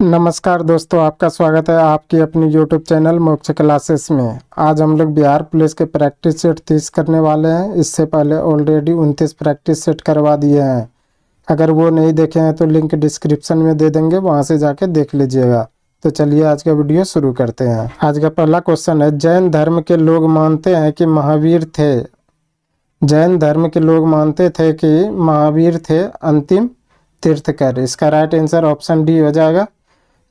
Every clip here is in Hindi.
नमस्कार दोस्तों, आपका स्वागत है आपकी अपनी YouTube चैनल मोक्ष क्लासेस में। आज हम लोग बिहार पुलिस के प्रैक्टिस सेट 30 करने वाले हैं। इससे पहले ऑलरेडी 29 प्रैक्टिस सेट करवा दिए हैं। अगर वो नहीं देखे हैं तो लिंक डिस्क्रिप्शन में दे देंगे, वहां से जाके देख लीजिएगा। तो चलिए आज का वीडियो शुरू करते हैं। आज का पहला क्वेश्चन है, जैन धर्म के लोग मानते हैं कि महावीर थे। जैन धर्म के लोग मानते थे कि महावीर थे अंतिम तीर्थकर। इसका राइट आंसर ऑप्शन डी हो जाएगा।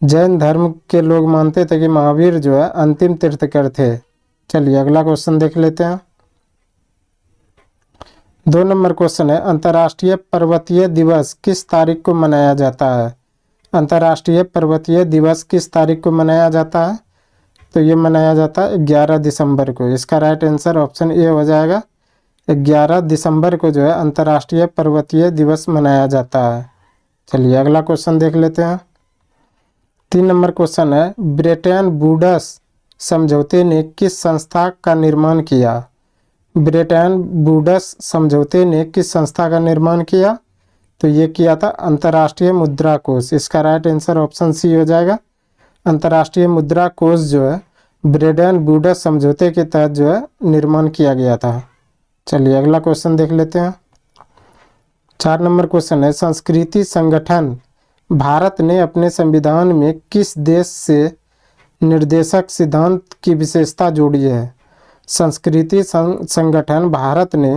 जैन धर्म के लोग मानते थे कि महावीर जो है अंतिम तीर्थकर थे। चलिए अगला क्वेश्चन देख लेते हैं। 2 नंबर क्वेश्चन है, अंतर्राष्ट्रीय पर्वतीय दिवस किस तारीख को मनाया जाता है? अंतर्राष्ट्रीय पर्वतीय दिवस किस तारीख को मनाया जाता है? तो ये मनाया जाता है 11 दिसंबर को। इसका राइट आंसर ऑप्शन ए हो जाएगा। 11 दिसंबर को जो है अंतर्राष्ट्रीय पर्वतीय दिवस मनाया जाता है। चलिए अगला क्वेश्चन देख लेते हैं। 3 नंबर क्वेश्चन है, ब्रेटन वुड्स समझौते ने किस संस्था का निर्माण किया? ब्रेटन वुड्स समझौते ने किस संस्था का निर्माण किया? तो ये किया था अंतर्राष्ट्रीय मुद्रा कोष। इसका राइट आंसर ऑप्शन सी हो जाएगा। अंतर्राष्ट्रीय मुद्रा कोष जो है ब्रेटन वुड्स समझौते के तहत जो है निर्माण किया गया था। चलिए अगला क्वेश्चन देख लेते हैं। 4 नंबर क्वेश्चन है, संस्कृति संगठन भारत ने अपने संविधान में किस देश से निर्देशक सिद्धांत की विशेषता जोड़ी है? संस्कृति संगठन भारत ने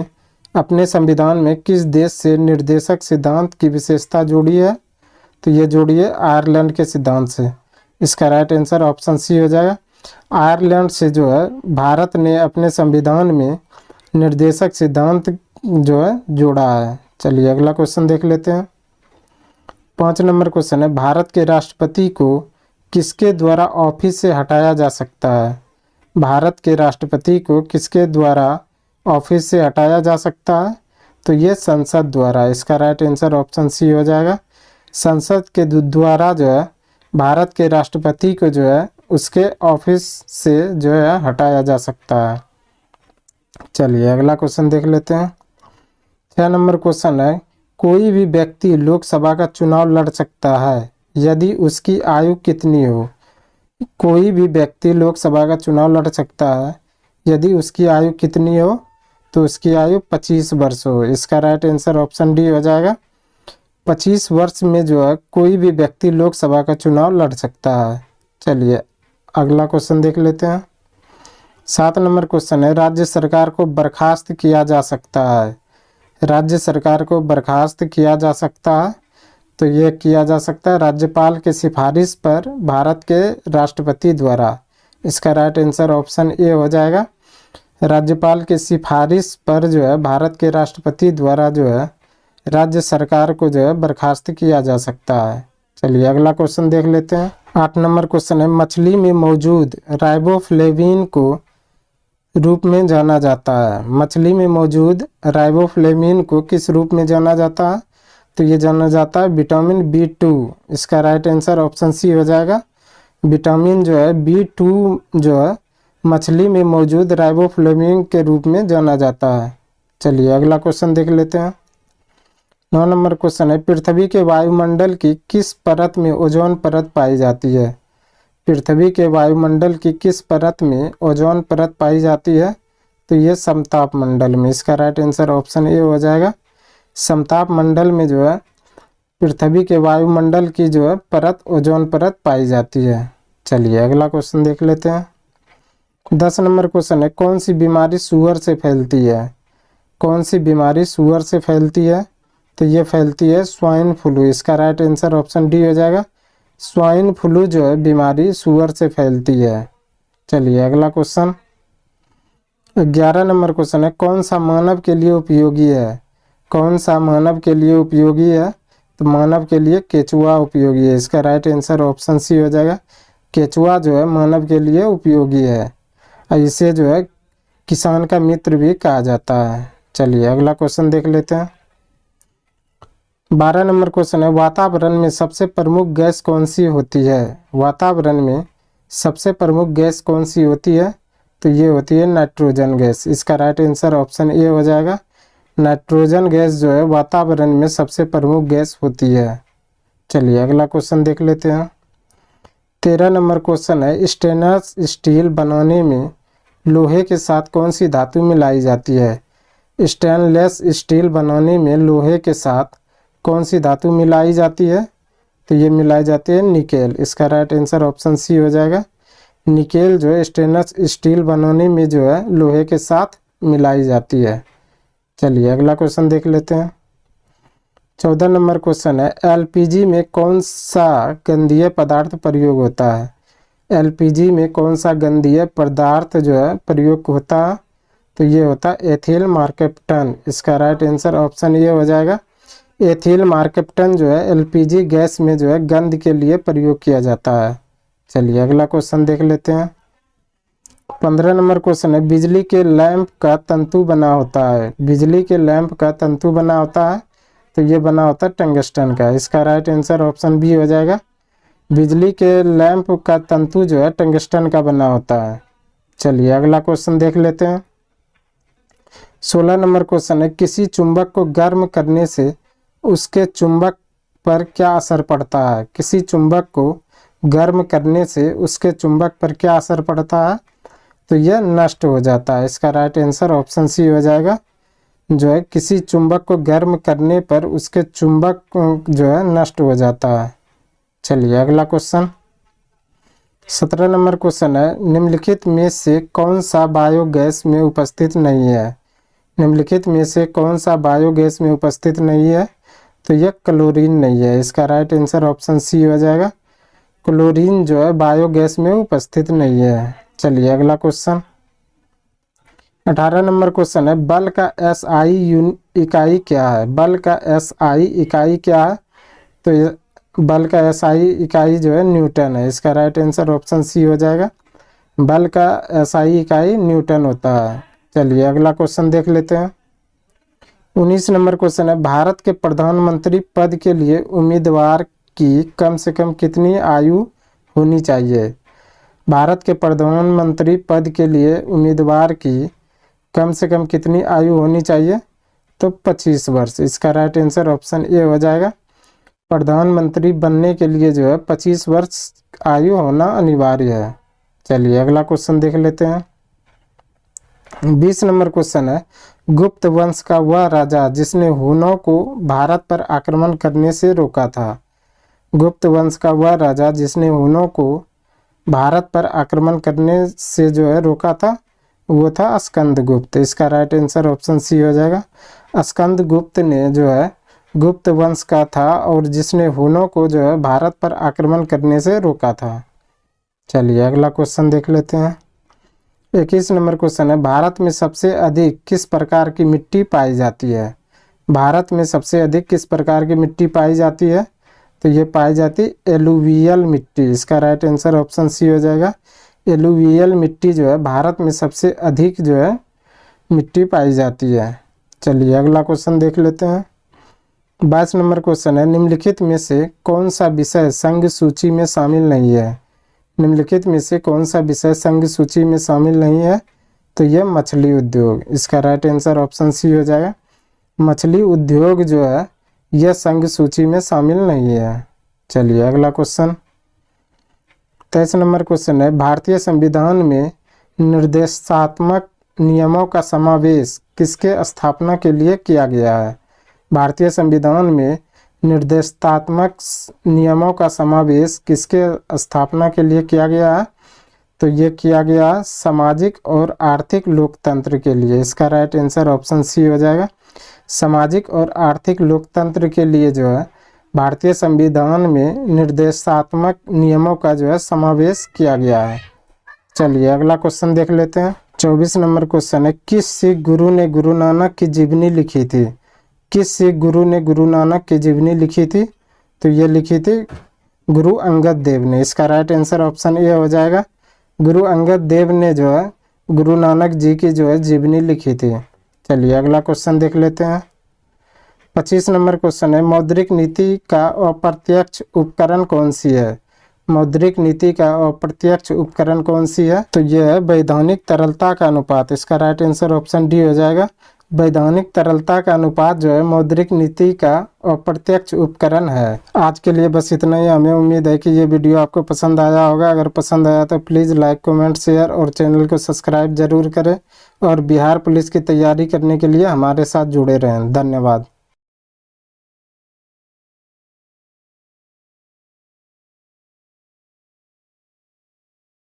अपने संविधान में किस देश से निर्देशक सिद्धांत की विशेषता जोड़ी है? तो ये जोड़ी है आयरलैंड के सिद्धांत से। इसका राइट आंसर ऑप्शन सी हो जाएगा। आयरलैंड से जो है भारत ने अपने संविधान में निर्देशक सिद्धांत जो है जोड़ा है। चलिए अगला क्वेश्चन देख लेते हैं। 5 नंबर क्वेश्चन है, भारत के राष्ट्रपति को किसके द्वारा ऑफिस से हटाया जा सकता है? भारत के राष्ट्रपति को किसके द्वारा ऑफिस से हटाया जा सकता है? तो ये संसद द्वारा। इसका राइट आंसर ऑप्शन सी हो जाएगा। संसद के द्वारा जो है भारत के राष्ट्रपति को जो है उसके ऑफिस से जो है हटाया जा सकता है। चलिए अगला क्वेश्चन देख लेते हैं। 6 नंबर क्वेश्चन है, कोई भी व्यक्ति लोकसभा का चुनाव लड़ सकता है यदि उसकी आयु कितनी हो? कोई भी व्यक्ति लोकसभा का चुनाव लड़ सकता है यदि उसकी आयु कितनी हो? तो उसकी आयु 25 वर्ष हो। इसका राइट आंसर ऑप्शन डी हो जाएगा। 25 वर्ष में जो है कोई भी व्यक्ति लोकसभा का चुनाव लड़ सकता है। चलिए अगला क्वेश्चन देख लेते हैं। 7 नंबर क्वेश्चन है, राज्य सरकार को बर्खास्त किया जा सकता है। राज्य सरकार को बर्खास्त किया जा सकता है। तो ये किया जा सकता है राज्यपाल के सिफारिश पर भारत के राष्ट्रपति द्वारा। इसका राइट आंसर ऑप्शन ए हो जाएगा। राज्यपाल के सिफारिश पर जो है भारत के राष्ट्रपति द्वारा जो है राज्य सरकार को जो है बर्खास्त किया जा सकता है। चलिए अगला क्वेश्चन देख लेते हैं। 8 नंबर क्वेश्चन है, मछली में मौजूद राइबोफ्लेविन को रूप में जाना जाता है। मछली में मौजूद राइबोफ्लेविन को किस रूप में जाना जाता है? तो ये जाना जाता है विटामिन B2। इसका राइट आंसर ऑप्शन सी हो जाएगा। विटामिन जो है B2 जो है मछली में मौजूद राइबोफ्लेविन के रूप में जाना जाता है। चलिए अगला क्वेश्चन देख लेते हैं। 9 नंबर क्वेश्चन है, पृथ्वी के वायुमंडल की किस परत में ओजोन परत पाई जाती है? पृथ्वी के वायुमंडल की किस परत में ओजोन परत पाई जाती है? तो ये समताप मंडल में। इसका राइट आंसर ऑप्शन ए हो जाएगा। समताप मंडल में जो है पृथ्वी के वायुमंडल की जो है परत ओजोन परत पाई जाती है। चलिए अगला क्वेश्चन देख लेते हैं। 10 नंबर क्वेश्चन है, कौन सी बीमारी सूअर से फैलती है? कौन सी बीमारी सूअर से फैलती है? तो ये फैलती है स्वाइन फ्लू। इसका राइट आंसर ऑप्शन डी हो जाएगा। स्वाइन फ्लू जो है बीमारी सूअर से फैलती है। चलिए अगला क्वेश्चन 11 नंबर क्वेश्चन है, कौन सा मानव के लिए उपयोगी है? कौन सा मानव के लिए उपयोगी है? तो मानव के लिए केचुआ उपयोगी है। इसका राइट आंसर ऑप्शन सी हो जाएगा। केचुआ जो है मानव के लिए उपयोगी है। इसे जो है किसान का मित्र भी कहा जाता है। चलिए अगला क्वेश्चन देख लेते हैं। 12 नंबर क्वेश्चन है, वातावरण में सबसे प्रमुख गैस कौन सी होती है? वातावरण में सबसे प्रमुख गैस कौन सी होती है? तो ये होती है नाइट्रोजन गैस। इसका राइट आंसर ऑप्शन ए हो जाएगा। नाइट्रोजन गैस जो है वातावरण में सबसे प्रमुख गैस होती है। चलिए अगला क्वेश्चन देख लेते हैं। 13 नंबर क्वेश्चन है, स्टेनलेस स्टील बनाने में लोहे के साथ कौन सी धातु मिलाई जाती है? स्टेनलेस स्टील बनाने में लोहे के साथ कौन सी धातु मिलाई जाती है? तो ये मिलाई जाती है निकेल। इसका राइट आंसर ऑप्शन सी हो जाएगा। निकेल जो है स्टेनलेस स्टील बनाने में जो है लोहे के साथ मिलाई जाती है। चलिए अगला क्वेश्चन देख लेते हैं। 14 नंबर क्वेश्चन है, एलपीजी में कौन सा गंधीय पदार्थ प्रयोग होता है? एलपीजी में कौन सा गंधीय पदार्थ जो है प्रयोग होता है? तो ये होता है एथिल मार्केप्टन। इसका राइट आंसर ऑप्शन ये हो जाएगा। एथिल मार्केप्टन जो है एलपीजी गैस में जो है गंध के लिए प्रयोग किया जाता है। चलिए अगला क्वेश्चन देख लेते हैं। 15 नंबर क्वेश्चन है, बिजली के लैंप का तंतु बना होता है। बिजली के लैंप का तंतु बना होता है, तो ये बना होता है टंगस्टन का। इसका राइट आंसर ऑप्शन बी हो जाएगा। बिजली के लैंप का तंतु जो है टंगस्टन का बना होता है। चलिए अगला क्वेश्चन देख लेते हैं। 16 नंबर क्वेश्चन है, किसी चुंबक को गर्म करने से उसके चुंबक पर क्या असर पड़ता है? किसी चुंबक को गर्म करने से उसके चुंबक पर क्या असर पड़ता है? तो यह नष्ट हो जाता है। इसका राइट आंसर ऑप्शन सी हो जाएगा। जो है किसी चुंबक को गर्म करने पर उसके चुंबक जो है नष्ट हो जाता है। चलिए अगला क्वेश्चन 17 नंबर क्वेश्चन है, निम्नलिखित में से कौन सा बायोगैस में उपस्थित नहीं है? निम्नलिखित में से कौन सा बायोगैस में उपस्थित नहीं है? तो यह क्लोरीन नहीं है। इसका राइट आंसर ऑप्शन सी हो जाएगा। क्लोरीन जो है बायोगैस में उपस्थित नहीं है। चलिए अगला क्वेश्चन 18 नंबर क्वेश्चन है, बल का एसआई इकाई क्या है? बल का एसआई इकाई क्या है? तो बल का एसआई इकाई जो है न्यूटन है। इसका राइट आंसर ऑप्शन सी हो जाएगा। बल का एसआई इकाई न्यूटन होता है। चलिए अगला क्वेश्चन देख लेते हैं। 19 नंबर क्वेश्चन है, भारत के प्रधानमंत्री पद के लिए उम्मीदवार की कम से कम कितनी आयु होनी चाहिए? भारत के प्रधानमंत्री पद के लिए उम्मीदवार की कम से कम कितनी आयु होनी चाहिए? तो 25 वर्ष। इसका राइट आंसर ऑप्शन ए हो जाएगा। प्रधानमंत्री बनने के लिए जो है 25 वर्ष आयु होना अनिवार्य है। चलिए अगला क्वेश्चन देख लेते हैं। 20 नंबर क्वेश्चन है, गुप्त वंश का वह राजा जिसने हुनों को भारत पर आक्रमण करने से रोका था। गुप्त वंश का वह राजा जिसने हुनों को भारत पर आक्रमण करने से जो है रोका था, वो था स्कंदगुप्त। इसका राइट आंसर ऑप्शन सी हो जाएगा। स्कंदगुप्त ने जो है गुप्त वंश का था और जिसने हुनों को जो है भारत पर आक्रमण करने से रोका था। चलिए अगला क्वेश्चन देख लेते हैं। 21 नंबर क्वेश्चन है, भारत में सबसे अधिक किस प्रकार की मिट्टी पाई जाती है? भारत में सबसे अधिक किस प्रकार की मिट्टी पाई जाती है? तो ये पाई जाती एलुवियल मिट्टी। इसका राइट आंसर ऑप्शन सी हो जाएगा। एलुवियल मिट्टी जो है भारत में सबसे अधिक जो है मिट्टी पाई जाती है। चलिए अगला क्वेश्चन देख लेते हैं। 22 नंबर क्वेश्चन है, निम्नलिखित में से कौन सा विषय संघ सूची में शामिल नहीं है? निम्नलिखित में से कौन सा विषय संघ सूची में शामिल नहीं है? तो यह मछली उद्योग। इसका राइट आंसर ऑप्शन सी हो जाएगा। मछली उद्योग जो है यह संघ सूची में शामिल नहीं है। चलिए अगला क्वेश्चन 23 नंबर क्वेश्चन है, भारतीय संविधान में निर्देशात्मक नियमों का समावेश किसके स्थापना के लिए किया गया है? भारतीय संविधान में निर्देशात्मक नियमों का समावेश किसके स्थापना के लिए किया गया है? तो ये किया गया सामाजिक और आर्थिक लोकतंत्र के लिए। इसका राइट आंसर ऑप्शन सी हो जाएगा। सामाजिक और आर्थिक लोकतंत्र के लिए जो है भारतीय संविधान में निर्देशात्मक नियमों का जो है समावेश किया गया है। चलिए अगला क्वेश्चन देख लेते हैं। 24 नंबर क्वेश्चन है, किस सिख गुरु ने गुरु नानक की जीवनी लिखी थी? किस सिख गुरु ने गुरु नानक की जीवनी लिखी थी? तो ये लिखी थी गुरु अंगद देव ने। इसका राइट आंसर ऑप्शन ए हो जाएगा। गुरु अंगद देव ने जो है गुरु नानक जी की जो है जीवनी लिखी थी। चलिए अगला क्वेश्चन देख लेते हैं। 25 नंबर क्वेश्चन है, मौद्रिक नीति का अप्रत्यक्ष उपकरण कौन सी है? मौद्रिक नीति का अप्रत्यक्ष उपकरण कौन सी है? तो यह है वैधानिक तरलता का अनुपात। इसका राइट आंसर ऑप्शन डी हो जाएगा। वैधानिक तरलता का अनुपात जो है मौद्रिक नीति का अप्रत्यक्ष उपकरण है। आज के लिए बस इतना ही। हमें उम्मीद है कि ये वीडियो आपको पसंद आया होगा। अगर पसंद आया तो प्लीज़ लाइक, कमेंट, शेयर और चैनल को सब्सक्राइब जरूर करें और बिहार पुलिस की तैयारी करने के लिए हमारे साथ जुड़े रहें। धन्यवाद।